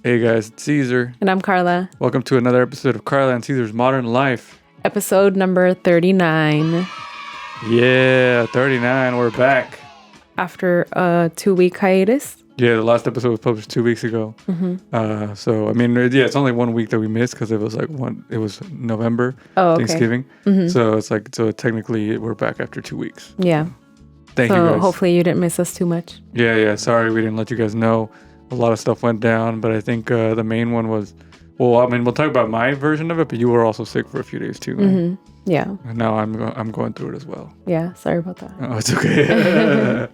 Hey guys, it's Cesar. And I'm Carla. Welcome to another episode of Carla and Cesar's Modern Life. Episode number 39. Yeah, 39. We're back. After a 2-week hiatus. Yeah, the last episode was published 2 weeks ago. Mm-hmm. So, I mean, yeah, it's only 1 week that we missed because it was it was November, Thanksgiving. Mm-hmm. So technically we're back after 2 weeks. Yeah. Thank you So guys. hopefully you didn't miss us too much. Yeah. Sorry we didn't let you guys know. A lot of stuff went down, but I think the main one was, well, I mean, we'll talk about my version of it, but you were also sick for a few days too, right? Mm-hmm. Yeah. And now I'm going through it as well. Yeah. Sorry about that. Oh, it's okay.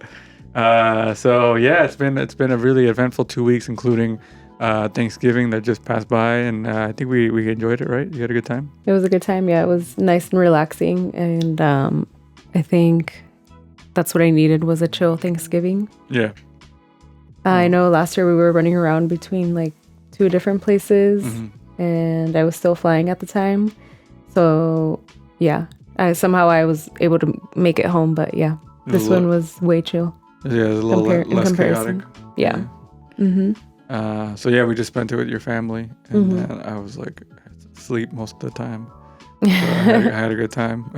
So yeah, it's been a really eventful 2 weeks, including Thanksgiving that just passed by, and I think we enjoyed it, right? You had a good time? It was a good time. Yeah, it was nice and relaxing, and I think that's what I needed was a chill Thanksgiving. Yeah. I know last year we were running around between like 2 different places, and I was still flying at the time. So yeah, I was able to make it home, but yeah, this one was way chill. Yeah, it was a little less chaotic. Yeah. So yeah, we just spent it with your family, and then I was like asleep most of the time. So I had a good time.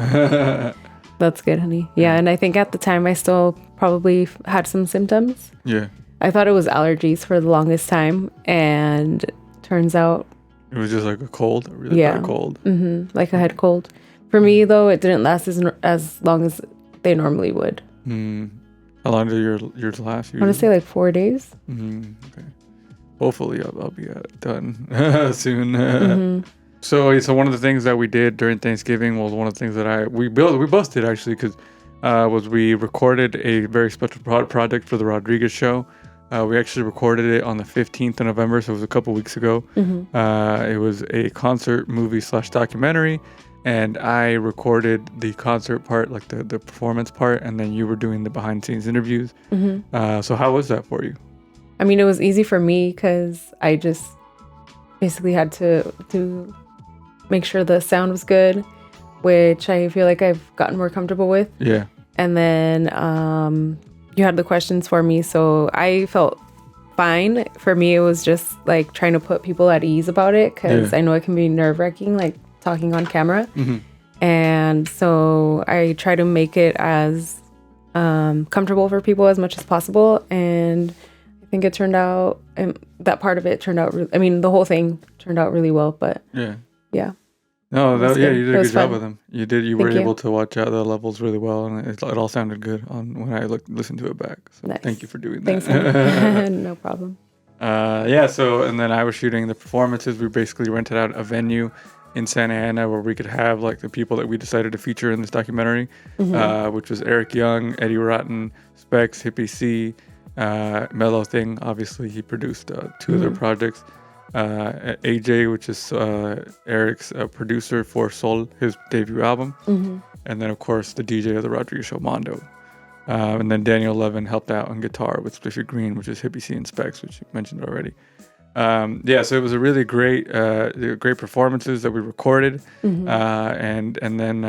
That's good, honey. Yeah, and I think at the time I still probably had some symptoms. Yeah. I thought it was allergies for the longest time, and turns out it was just like a cold, a really bad cold. Like a head cold. For me, though, it didn't last as long as they normally would. How long did yours last? I want to say like 4 days. Okay. Hopefully, I'll be done soon. So one of the things that we did during Thanksgiving was one of the things that we both did actually, because was we recorded a very special project for the Rodriguez show. We actually recorded it on the 15th of November, so it was a couple weeks ago. It was a concert movie / documentary, and I recorded the concert part, like the performance part, and then you were doing the behind the scenes interviews. So how was that for you? I mean, it was easy for me because I just basically had to make sure the sound was good, which I feel like I've gotten more comfortable with. Yeah. And then you had the questions for me, so I felt fine. For me, it was just like trying to put people at ease about it, because I know it can be nerve-wracking, like talking on camera. And so I try to make it as comfortable for people as much as possible. And I think it turned out, and that part of it turned out, the whole thing turned out really well. But yeah. No, you did a good job with them. You were able you. to watch out the levels really well, and it all sounded good when I listened to it back. So nice. Thank you for doing that. Thanks. No problem. So, and then I was shooting the performances. We basically rented out a venue in Santa Ana where we could have like the people that we decided to feature in this documentary, which was Eric Young, Eddie Rotten, Specs, Hippie C, Mellow Thing. Obviously, he produced 2 of their projects. AJ, which is Eric's producer for Sol, his debut album. And then, of course, the DJ of the Rodriguez show, Mondo. And then Daniel Levin helped out on guitar with Spliffy Green, which is Hippie C and Specs, which you mentioned already. So it was a really great performances that we recorded. And then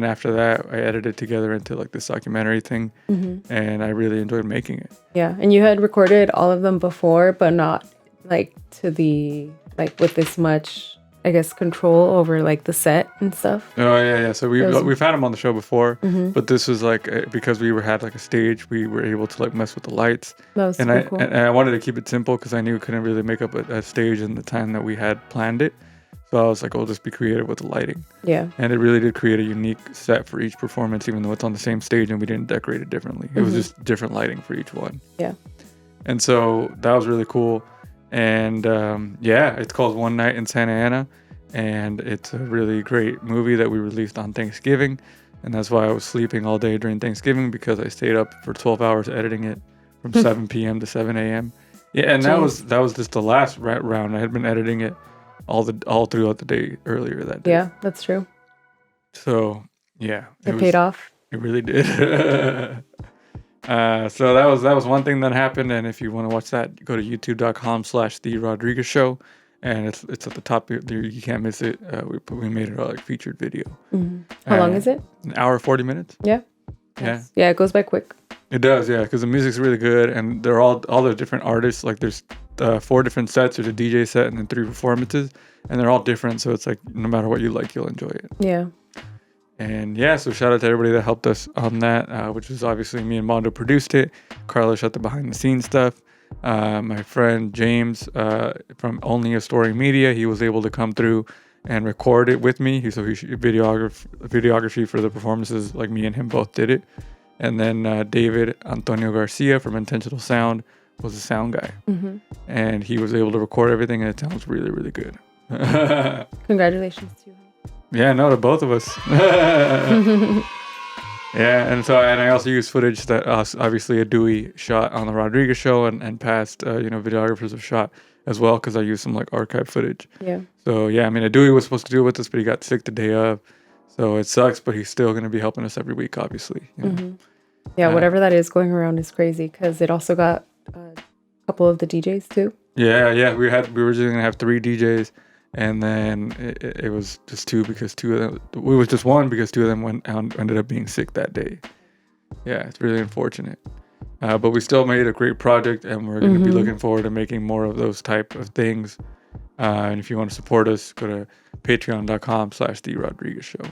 after that, I edited together into like this documentary thing. And I really enjoyed making it. Yeah. And you had recorded all of them before, but not like with this much, I guess, control over like the set and stuff. Oh yeah. So we've had him on the show before, but this was like because we had like a stage, we were able to like mess with the lights. That was super cool. And I wanted to keep it simple because I knew we couldn't really make up a stage in the time that we had planned it. So I was like, I'll just be creative with the lighting. Yeah. And it really did create a unique set for each performance, even though it's on the same stage and we didn't decorate it differently. It was just different lighting for each one. Yeah. And so that was really cool. And it's called One Night in Santa Ana, and it's a really great movie that we released on Thanksgiving, and that's why I was sleeping all day during Thanksgiving, because I stayed up for 12 hours editing it from 7 p.m. to 7 a.m. Yeah, and that was just the last round. I had been editing it all throughout the day earlier that day. Yeah, that's true. So yeah, it paid off. It really did. So that was one thing that happened, and if you want to watch that, go to youtube.com/The Rodriguez Show, and it's at the top. You can't miss it. We made it like featured video. How long is it? An hour 40 minutes. Yeah. Yes. Yeah, it goes by quick. It does, yeah, because the music's really good, and they're all the different artists. Like there's 4 different sets. There's a DJ set and then 3 performances, and they're all different. So it's like no matter what you like, you'll enjoy it. Yeah. And yeah, so shout out to everybody that helped us on that, which was obviously me and Mondo produced it. Carla shot the behind the scenes stuff. My friend James from Only a Story Media, he was able to come through and record it with me. He videography for the performances, like me and him both did it. And then David Antonio Garcia from Intentional Sound was the sound guy. Mm-hmm. And he was able to record everything, and it sounds really, really good. Congratulations to you. Yeah, no, to both of us. Yeah, and I also used footage that obviously a Dewey shot on the Rodriguez show and past videographers have shot as well, because I used some like archive footage. Yeah. So yeah, I mean, a Dewey was supposed to do it with us, but he got sick the day of, so it sucks. But he's still going to be helping us every week, obviously. Mm-hmm. Yeah, whatever that is going around is crazy, because it also got a couple of the DJs too. Yeah. We were just gonna have 3 DJs. And then it was just 2 because 2 of them, we was just 1 because 2 of them ended up being sick that day. Yeah, it's really unfortunate. But we still made a great project, and we're going to be looking forward to making more of those type of things. And if you want to support us, go to patreon.com/The Rodriguez Show.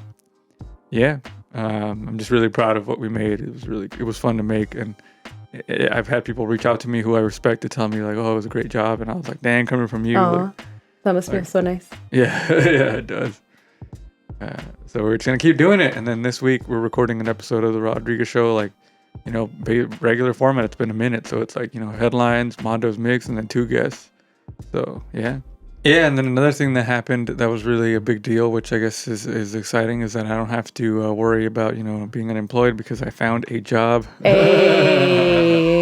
Yeah, I'm just really proud of what we made. It was fun to make, and I've had people reach out to me who I respect to tell me like, oh, it was a great job, and I was like, dang, coming from you. Like, that must feel so nice. Yeah, yeah, it does. So we're just gonna keep doing it, and then this week we're recording an episode of the Rodriguez Show, like, regular format. It's been a minute, so it's like, headlines, Mondo's mix, and then 2 guests. So yeah. And then another thing that happened that was really a big deal, which I guess is exciting, is that I don't have to worry about being unemployed, because I found a job. Hey.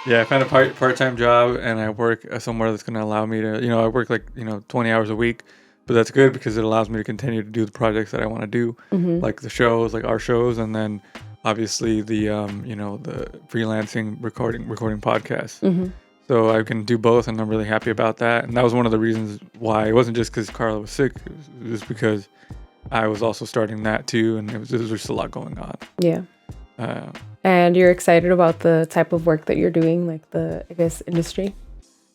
Yeah, I found a part-time job, and I work somewhere that's going to allow me to, I work like 20 hours a week, but that's good because it allows me to continue to do the projects that I want to do, like the shows, like our shows, and then obviously the the freelancing recording podcasts. So I can do both, and I'm really happy about that. And that was one of the reasons why. It wasn't just because Carla was sick. It was just because I was also starting that too, and it was just a lot going on. Yeah. And you're excited about the type of work that you're doing, like the, I guess, industry?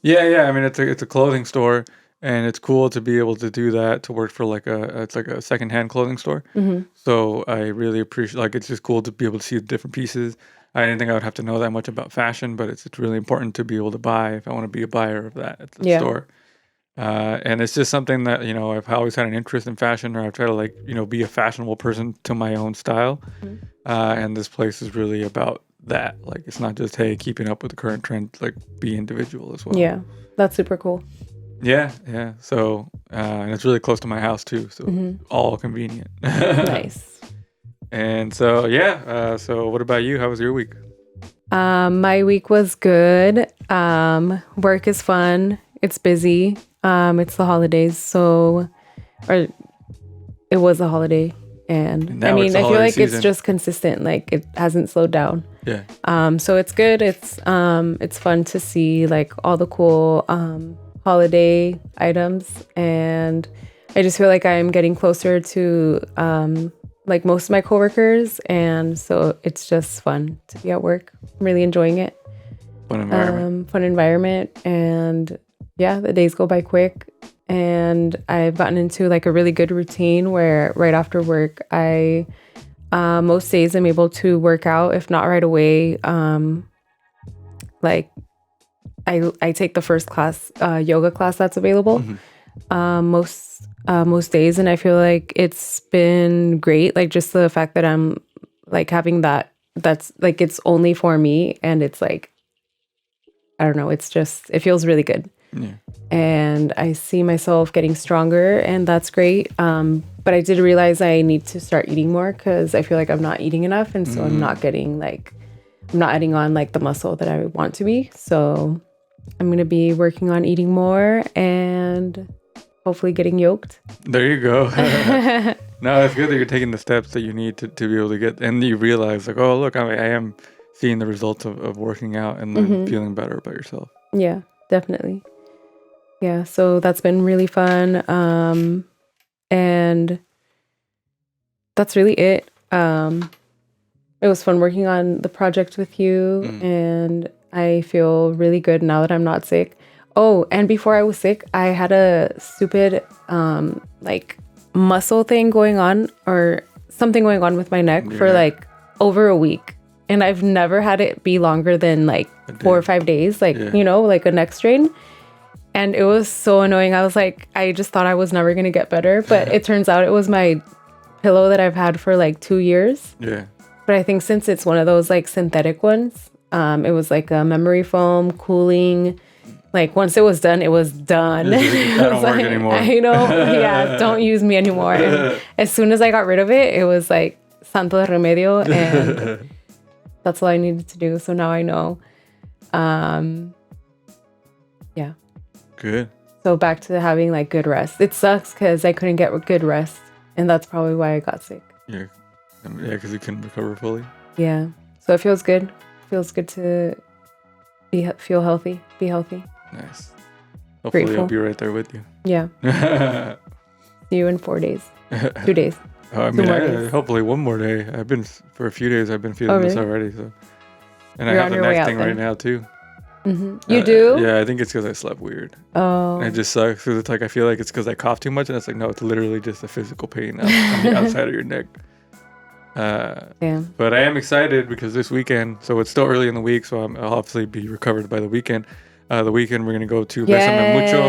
Yeah. I mean, it's a clothing store, and it's cool to be able to do that, to work for it's like a secondhand clothing store. So I really appreciate, it's just cool to be able to see the different pieces. I didn't think I would have to know that much about fashion, but it's really important to be able to buy if I want to be a buyer of that at the store. And it's just something that, I've always had an interest in fashion, or I've tried to be a fashionable person to my own style. And this place is really about that. Like, it's not just, hey, keeping up with the current trend, like, be individual as well. Yeah, that's super cool. Yeah. So, and it's really close to my house too. So all convenient. Nice. And so, yeah. So what about you? How was your week? My week was good. Work is fun. It's busy. It's the holidays, or it was a holiday, and I mean, I feel like season. It's just consistent. Like, it hasn't slowed down. Yeah. So it's good. It's fun to see like all the cool holiday items, and I just feel like I'm getting closer to like most of my coworkers, and so it's just fun to be at work. I'm really enjoying it. Fun environment. And yeah, the days go by quick, and I've gotten into like a really good routine where right after work, I most days I'm able to work out, if not right away. Like I take the first class, yoga class that's available. Most days, and I feel like it's been great. Like, just the fact that I'm like having that's like, it's only for me, and it's like, I don't know, it feels really good. Yeah. And I see myself getting stronger, and that's great. But I did realize I need to start eating more, because I feel like I'm not eating enough, and so I'm not adding on like the muscle that I want to be. So I'm gonna be working on eating more and hopefully getting yoked. There you go. No, it's good that you're taking the steps that you need to be able to get, and you realize like, oh, look, I am seeing the results of working out, and then feeling better about yourself. Yeah, definitely. Yeah, so that's been really fun. And that's really it. It was fun working on the project with you, and I feel really good now that I'm not sick. Oh, and before I was sick, I had a stupid like muscle thing going on or something going on with my neck for like over a week. And I've never had it be longer than like 4 or 5 days, like, you know, like a neck strain. And it was so annoying. I was like, I just thought I was never going to get better. But it turns out it was my pillow that I've had for like 2 years. Yeah. But I think since it's one of those like synthetic ones, it was like a memory foam, cooling. Like once it was done, it was done. I don't work anymore. I know. Yeah, don't use me anymore. And as soon as I got rid of it, it was like santo de remedio. And that's all I needed to do. So now I know. Yeah. Good. So back to having like good rest. It sucks because I couldn't get good rest. And that's probably why I got sick. Yeah. Yeah, because you couldn't recover fully. Yeah. So it feels good. Feels good to feel healthy. Be healthy. Nice. Hopefully Grateful. I'll be right there with you. Yeah. See you in 4 days. 2 days. I mean, hopefully one more day. For a few days, I've been feeling this already. So, and You're I have on the your way neck out thing then. right now too. Mm-hmm. You do? Yeah, I think it's because I slept weird. Oh. And it just sucks because it's like I feel like it's because I cough too much, and it's like no, it's literally just a physical pain on the outside of your neck. Damn. But I am excited because this weekend, so it's still early in the week, so I'll obviously be recovered by the weekend. The weekend we're gonna go to Besame Mucho.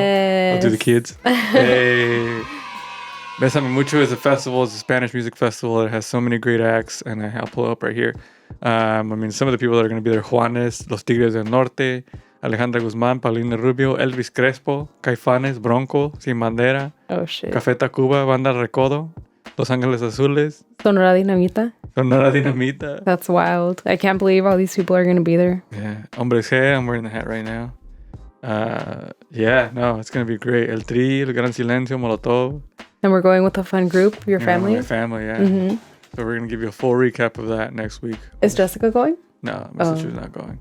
I'll do the kids. Hey. Besame Mucho is a festival. It's a Spanish music festival. It has so many great acts, and I'll pull it up right here. I mean, some of the people that are going to be there: Juanes, Los Tigres del Norte, Alejandra Guzmán, Paulina Rubio, Elvis Crespo, Caifanes, Bronco, Sin Bandera, Oh, shit. Café Tacuba, Banda Recodo, Los Ángeles Azules, Sonora Dinamita. Sonora Dinamita. That's wild. I can't believe all these people are going to be there. Yeah, Hombres G. I'm wearing the hat right now. Yeah, no, it's going to be great. El Tri, El Gran Silencio, Molotov. And we're going with a fun group, your family? My family, yeah. Mm-hmm. So we're going to give you a full recap of that next week. Is Jessica going? No, my sister's not going.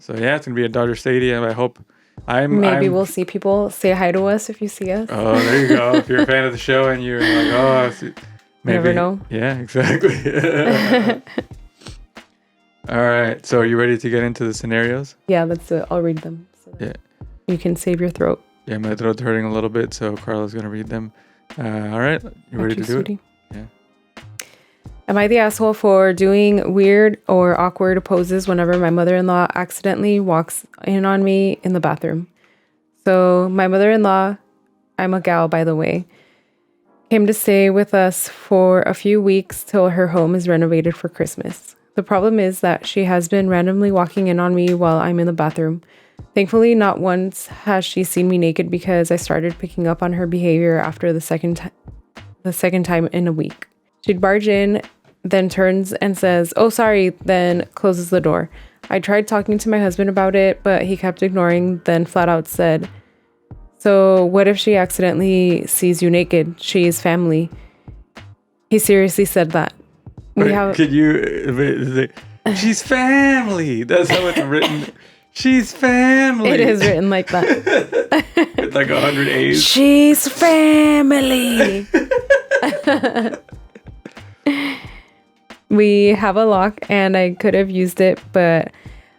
So yeah, it's going to be at Dodger Stadium. I hope Maybe we'll see people. Say hi to us if you see us. Oh, there you go. If you're a fan of the show and you're like, oh, maybe. Never know. Yeah, exactly. All right. So are you ready to get into the scenarios? Yeah, let's do it. I'll read them. So you can save your throat. Yeah, my throat's hurting a little bit, so Carla's going to read them. All right. You ready to do sweetie. it? Yeah. Am I the asshole for doing weird or awkward poses whenever my mother-in-law accidentally walks in on me in the bathroom? So my mother-in-law, I'm a gal, by the way, came to stay with us for a few weeks till her home is renovated for Christmas. The problem is that she has been randomly walking in on me while I'm in the bathroom. Thankfully, not once has she seen me naked because I started picking up on her behavior after the second time in a week. She'd barge in, then turns and says, "Oh, sorry," then closes the door. I tried talking to my husband about it, but he kept ignoring, then flat out said, "So what if she accidentally sees you naked? She is family." He seriously said that. Could you... She's family. That's how it's written. She's family. It is written like that. With like 100 A's. She's family. We have a lock and I could have used it, but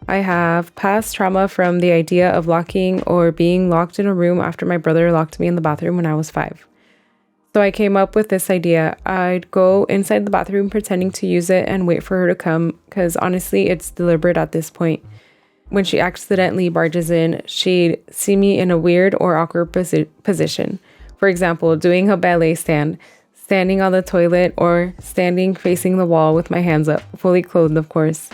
I have past trauma from the idea of locking or being locked in a room after my brother locked me in the bathroom when I was 5. So I came up with this idea. I'd go inside the bathroom pretending to use it and wait for her to come, because honestly, it's deliberate at this point. When she accidentally barges in, she'd see me in a weird or awkward position. For example, doing a ballet stand, standing on the toilet, or standing facing the wall with my hands up, fully clothed, of course.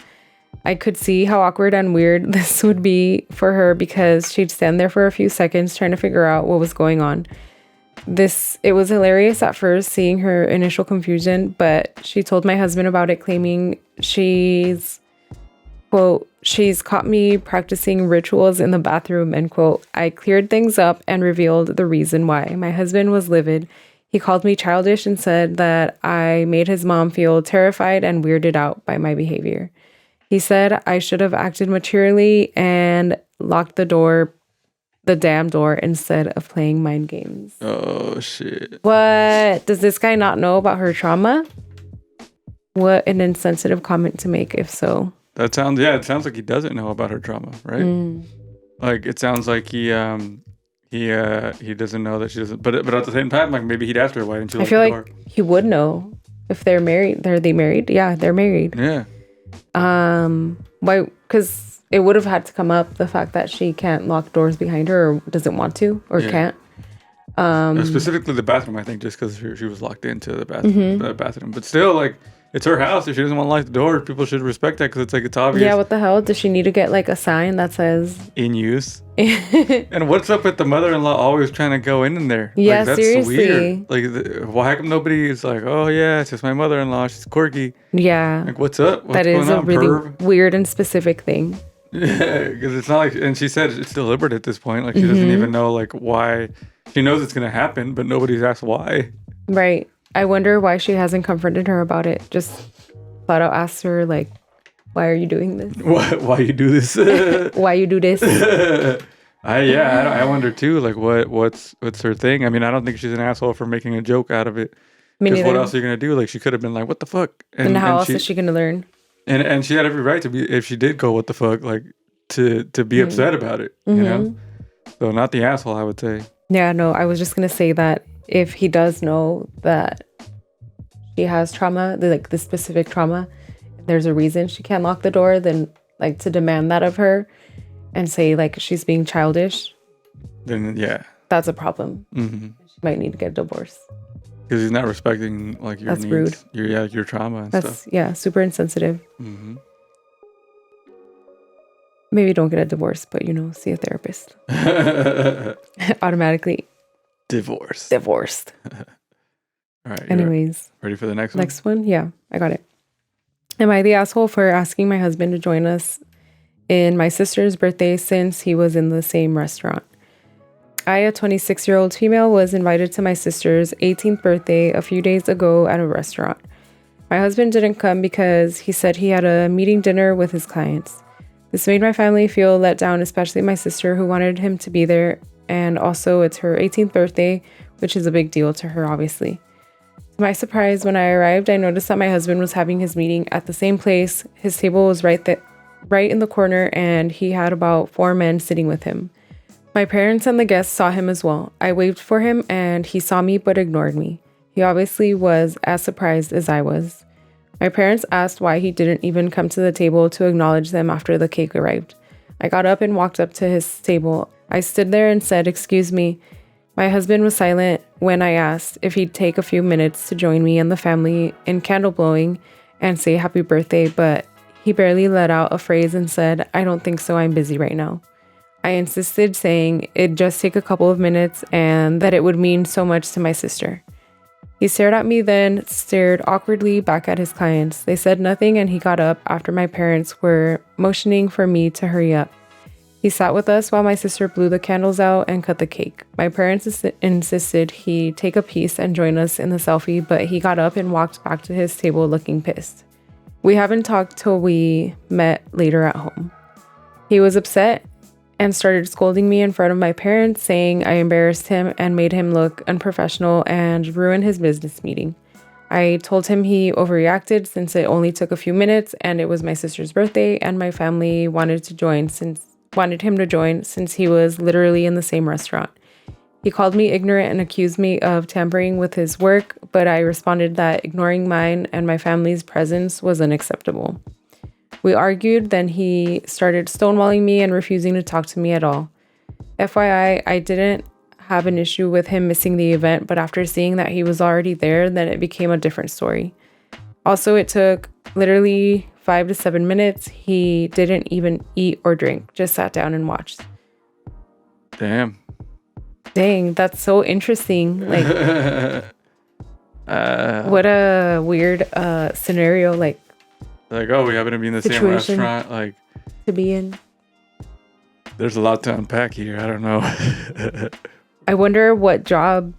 I could see how awkward and weird this would be for her because she'd stand there for a few seconds trying to figure out what was going on. It was hilarious at first seeing her initial confusion, but she told my husband about it, claiming she's caught me practicing rituals in the bathroom, end quote. I cleared things up and revealed the reason why. My husband was livid. He called me childish and said that I made his mom feel terrified and weirded out by my behavior. He said I should have acted maturely and locked the damn door instead of playing mind games. Oh, shit. What? Does this guy not know about her trauma? What an insensitive comment to make, if so. It sounds like he doesn't know about her trauma, right? Like it sounds like he doesn't know that she doesn't. But at the same time, like maybe he'd ask her, why didn't you I lock feel the like door? he would know if they're married. Are they married? Yeah, they're married. Yeah. Why? Because it would have had to come up the fact that she can't lock doors behind her or doesn't want to or can't. Specifically the bathroom, I think, just because she was locked into the bathroom. But still, like, it's her house. If she doesn't want to lock the door, people should respect that because it's like, it's obvious. Yeah, what the hell? Does she need to get like a sign that says in use? And what's up with the mother-in-law always trying to go in there? Yeah, like, that's seriously. Weird. Like, why come nobody is like, oh yeah, it's just my mother-in-law. She's quirky. Yeah. Like, what's up? What's that is going a on, really perv? weird and specific thing. Yeah, because it's not like, and she said it's deliberate at this point. Like, she doesn't even know like why. She knows it's gonna happen, but nobody's asked why. Right. I wonder why she hasn't confronted her about it. Just flat out asked her like, why are you doing this? Why you do this? Why you do this? I wonder too. Like, what's her thing? I mean, I don't think she's an asshole for making a joke out of it. Because what else are you gonna do? Like, she could have been like, "What the fuck?" And how else is she gonna learn? And she had every right to be, if she did go, "What the fuck?" Like, to be upset about it. You know. So not the asshole, I would say. Yeah, no, I was just gonna say that if he does know that she has trauma, like the specific trauma, there's a reason she can't lock the door, then like to demand that of her and say like she's being childish, then yeah, that's a problem. Mm-hmm. She might need to get a divorce. Because he's not respecting like your that's needs, rude. your trauma and that's stuff. Yeah, super insensitive. Mm-hmm. Maybe don't get a divorce, but see a therapist. Automatically divorced. All right. Anyways, ready for the next one? Next one? Yeah, I got it. Am I the asshole for asking my husband to join us in my sister's birthday since he was in the same restaurant? I, a 26-year-old female, was invited to my sister's 18th birthday a few days ago at a restaurant. My husband didn't come because he said he had a meeting dinner with his clients. This made my family feel let down, especially my sister, who wanted him to be there, and also it's her 18th birthday, which is a big deal to her, obviously. To my surprise, when I arrived, I noticed that my husband was having his meeting at the same place. His table was right in the corner, and he had about 4 men sitting with him. My parents and the guests saw him as well. I waved for him, and he saw me but ignored me. He obviously was as surprised as I was. My parents asked why he didn't even come to the table to acknowledge them after the cake arrived. I got up and walked up to his table. I stood there and said, "Excuse me." My husband was silent when I asked if he'd take a few minutes to join me and the family in candle blowing and say happy birthday, but he barely let out a phrase and said, "I don't think so, I'm busy right now." I insisted, saying it'd just take a couple of minutes and that it would mean so much to my sister. He stared at me, then stared awkwardly back at his clients. They said nothing, and he got up after my parents were motioning for me to hurry up. He sat with us while my sister blew the candles out and cut the cake. My parents insisted he take a piece and join us in the selfie, but he got up and walked back to his table looking pissed. We haven't talked till we met later at home. He was upset and started scolding me in front of my parents, saying I embarrassed him and made him look unprofessional and ruin his business meeting. I told him he overreacted since it only took a few minutes and it was my sister's birthday, and my family wanted him to join since he was literally in the same restaurant. He called me ignorant and accused me of tampering with his work, but I responded that ignoring mine and my family's presence was unacceptable. We argued, then he started stonewalling me and refusing to talk to me at all. FYI, I didn't have an issue with him missing the event, but after seeing that he was already there, then it became a different story. Also, it took literally 5 to 7 minutes. He didn't even eat or drink, just sat down and watched. Damn. Dang, that's so interesting. Like, what a weird scenario. Like, oh, we happen to be in the same restaurant. Like, to be in. There's a lot to unpack here. I don't know. I wonder what job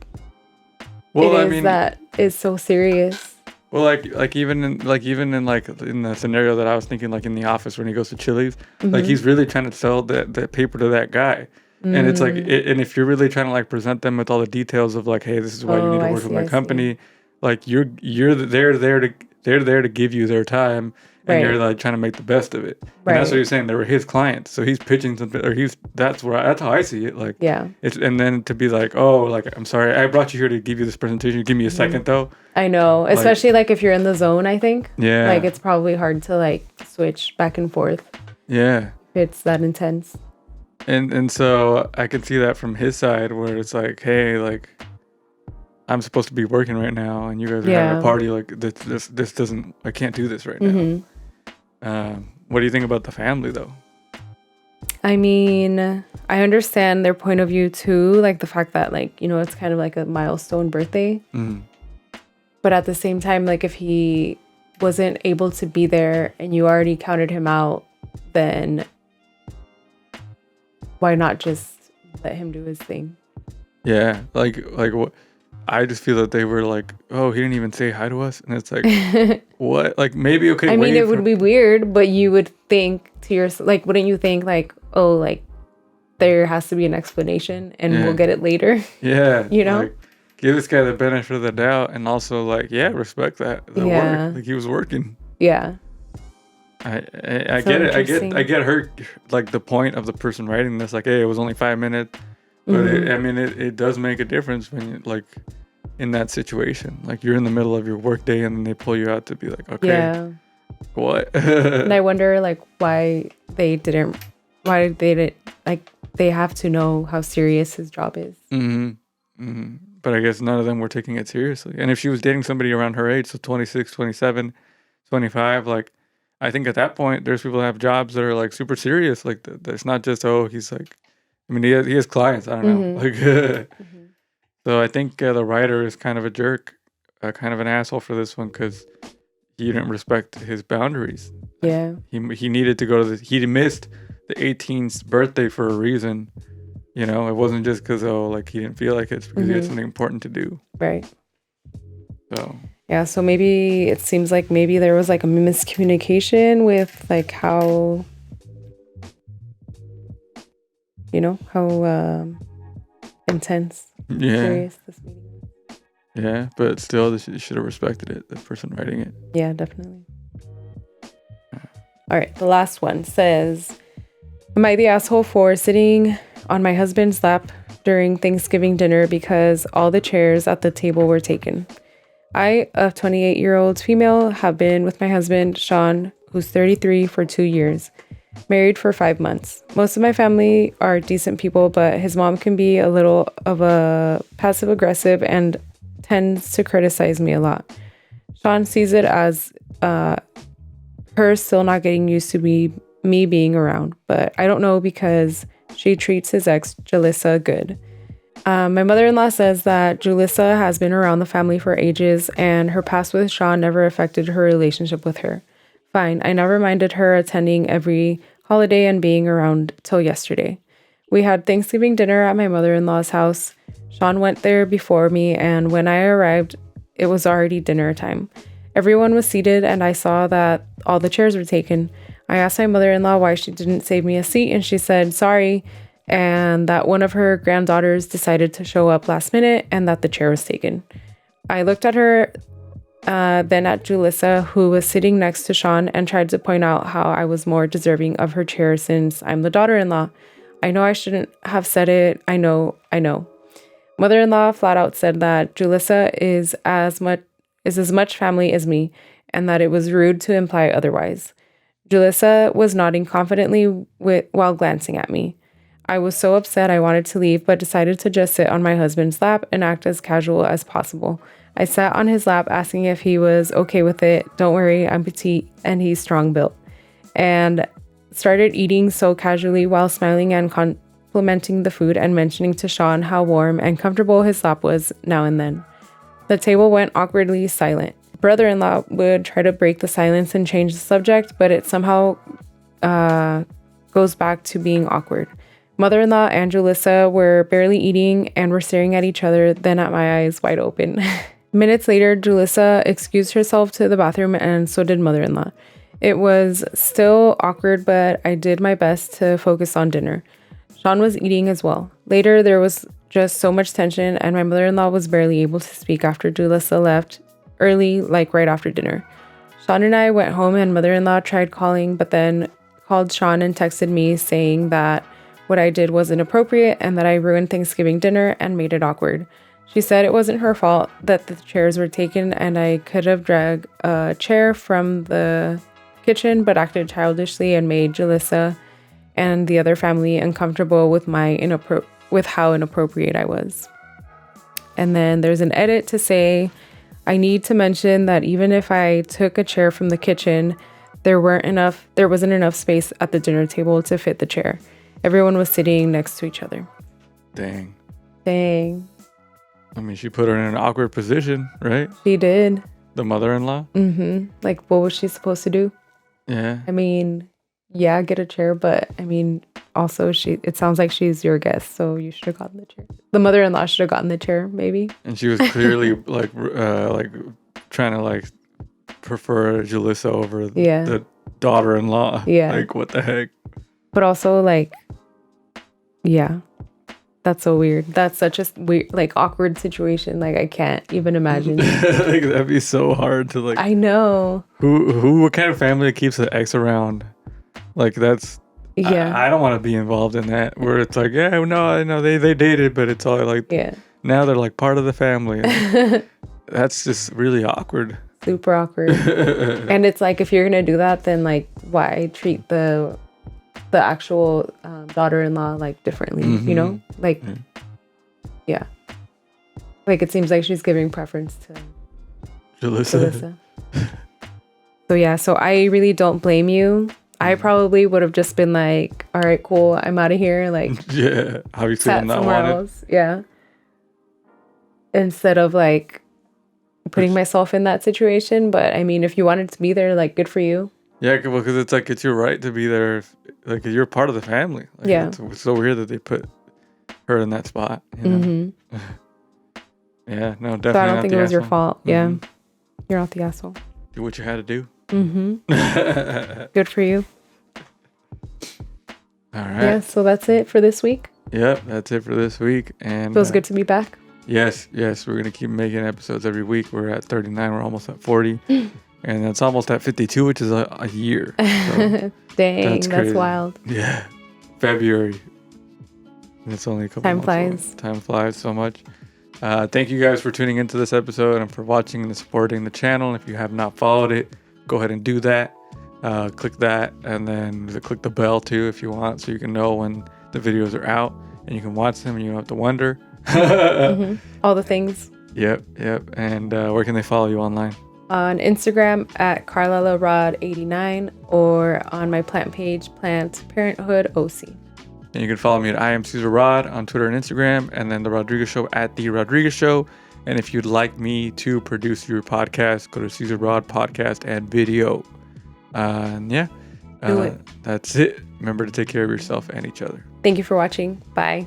that is so serious. Well, like even in the scenario that I was thinking, like in the office when he goes to Chili's, like he's really trying to sell that paper to that guy. And it's like, and if you're really trying to like present them with all the details of like, hey, this is why you need to work with my company. Like you're there they're there to give you their time, and Right. you're like trying to make the best of it. And Right. that's what you're saying. They were his clients, so he's pitching something, or that's how I see it. Like, Yeah. and then to be like, oh, like, I'm sorry, I brought you here to give you this presentation. Give me a second though. I know, especially like if you're in the zone. I think. Yeah. Like it's probably hard to like switch back and forth. Yeah. If it's that intense. And so I can see that from his side, where it's like, hey, like, I'm supposed to be working right now, and you guys are having a party. Like, this doesn't. I can't do this right now. What do you think about the family, though? I mean, I understand their point of view too, like the fact that, like, you know, it's kind of like a milestone birthday. But at the same time, like, if he wasn't able to be there and you already counted him out, then why not just let him do his thing? Yeah, like what? I just feel that they were like, oh, he didn't even say hi to us, and it's like, what? Like, maybe okay. I mean, it would be weird, but you would think to yourself, like, wouldn't you think like, oh, like there has to be an explanation, and we'll get it later. Yeah, you know, like, give this guy the benefit of the doubt, and also like, respect that work. Like, he was working. Yeah. I get it. I get her, like, the point of the person writing this. Like, hey, it was only 5 minutes. But it does make a difference when you're like in that situation. Like, you're in the middle of your work day and then they pull you out to be like, okay, what? And I wonder like why they didn't like they have to know how serious his job is. But I guess none of them were taking it seriously. And if she was dating somebody around her age, so 26, 27, 25, like, I think at that point there's people that have jobs that are like super serious. Like, it's not just, oh, he's like, I mean, he has clients. I don't know. Like, so I think the writer is kind of a jerk, kind of an asshole for this one, because he didn't respect his boundaries. Yeah. He needed to go to he missed the 18th birthday for a reason. You know, it wasn't just because, like, he didn't feel like it. It's because he had something important to do. Right. So. Yeah. So maybe it seems like maybe there was like a miscommunication with like how. You know, how intense, serious this meeting was. Yeah, but still, they should have respected it, the person writing it. Yeah, definitely. All right, the last one says, am I the asshole for sitting on my husband's lap during Thanksgiving dinner because all the chairs at the table were taken? I, a 28-year-old female, have been with my husband, Sean, who's 33, for 2 years. Married for 5 months. Most of my family are decent people, but his mom can be a little of a passive aggressive and tends to criticize me a lot. Sean sees it as her still not getting used to me being around, but I don't know because she treats his ex, Jalissa, good. My mother-in-law says that Jalissa has been around the family for ages and her past with Sean never affected her relationship with her. Fine, I never minded her attending every holiday and being around till yesterday. We had Thanksgiving dinner at my mother-in-law's house. Sean went there before me, and when I arrived, it was already dinner time. Everyone was seated, and I saw that all the chairs were taken. I asked my mother-in-law why she didn't save me a seat, and she said sorry, and that one of her granddaughters decided to show up last minute, and that the chair was taken. I looked at her then at Julissa, who was sitting next to Sean, and tried to point out how I was more deserving of her chair since I'm the daughter-in-law. I know I shouldn't have said it. I know. Mother-in-law flat out said that Julissa is as much family as me, and that it was rude to imply otherwise. Julissa was nodding confidently while glancing at me. I was so upset I wanted to leave, but decided to just sit on my husband's lap and act as casual as possible. I sat on his lap asking if he was okay with it. Don't worry, I'm petite and he's strong built. And started eating so casually while smiling and complimenting the food and mentioning to Sean how warm and comfortable his lap was now and then. The table went awkwardly silent. Brother-in-law would try to break the silence and change the subject, but it somehow goes back to being awkward. Mother-in-law and Julissa were barely eating and were staring at each other, then at my eyes wide open. Minutes later, Julissa excused herself to the bathroom, and so did mother-in-law. It was still awkward, but I did my best to focus on dinner. Sean was eating as well. Later, there was just so much tension, and my mother-in-law was barely able to speak after Julissa left early, like right after dinner. Sean and I went home and mother-in-law tried calling, but then called Sean and texted me saying that what I did was inappropriate and that I ruined Thanksgiving dinner and made it awkward. She said it wasn't her fault that the chairs were taken and I could have dragged a chair from the kitchen, but acted childishly and made Jalissa and the other family uncomfortable with with how inappropriate I was. And then there's an edit to say, I need to mention that even if I took a chair from the kitchen, there wasn't enough space at the dinner table to fit the chair. Everyone was sitting next to each other. Dang. I mean, she put her in an awkward position, right? She did. The mother-in-law? Mm-hmm. Like, what was she supposed to do? Yeah. I mean, yeah, get a chair, but I mean, also it sounds like she's your guest, so you should have gotten the chair. The mother-in-law should have gotten the chair, maybe. And she was clearly like trying to like prefer Jalissa over the daughter-in-law. Yeah. Like, what the heck? But also, like, yeah, that's so weird. That's such a weird, like, awkward situation. Like, I can't even imagine. Like, that'd be so hard to like. I know. What kind of family keeps an ex around? Like, that's. Yeah. I don't want to be involved in that. Where it's like, yeah, no, I know they dated, but it's all like. Yeah. Now they're like part of the family. That's just really awkward. Super awkward. And it's like, if you're gonna do that, then like, why treat the actual daughter-in-law like differently? Mm-hmm. You know, like, yeah. Like, it seems like she's giving preference to Jalissa. So yeah, so I really don't blame you. I probably would have just been like, all right, cool, I'm out of here. Like, yeah, obviously sat somewhere else. Yeah. Instead of like putting myself in that situation. But I mean, if you wanted to be there, like, good for you. Yeah, well, because it's like, it's your right to be there. Like, you're part of the family. Like, yeah. It's so weird that they put her in that spot. You know? Mm-hmm. Yeah, no, definitely. So I don't think it was asshole. your fault. Mm-hmm. Yeah. You're not the asshole. Do what you had to do. Mm-hmm. Good for you. All right. Yeah, so that's it for this week. Yep, that's it for this week. And feels good to be back. Yes, we're gonna keep making episodes every week. We're at 39. We're almost at 40, and that's almost at 52, which is a year. So dang, that's wild. Yeah, February. And it's only a couple. Time months flies. away. Time flies so much. Thank you guys for tuning into this episode and for watching and supporting the channel. If you have not followed it, go ahead and do that. Click that, and then click the bell too if you want, so you can know when the videos are out and you can watch them and you don't have to wonder. Mm-hmm. All the things. Yep. And where can they follow you online? On Instagram at carlalarod89 or on my plant page, Plant Parenthood OC. And you can follow me at I am Cesar Rod on Twitter and Instagram, and then The Rodriguez Show at The Rodriguez Show. And if you'd like me to produce your podcast, go to Cesar Rod Podcast and Video. And yeah, do it. That's it. Remember to take care of yourself and each other. Thank you for watching. Bye.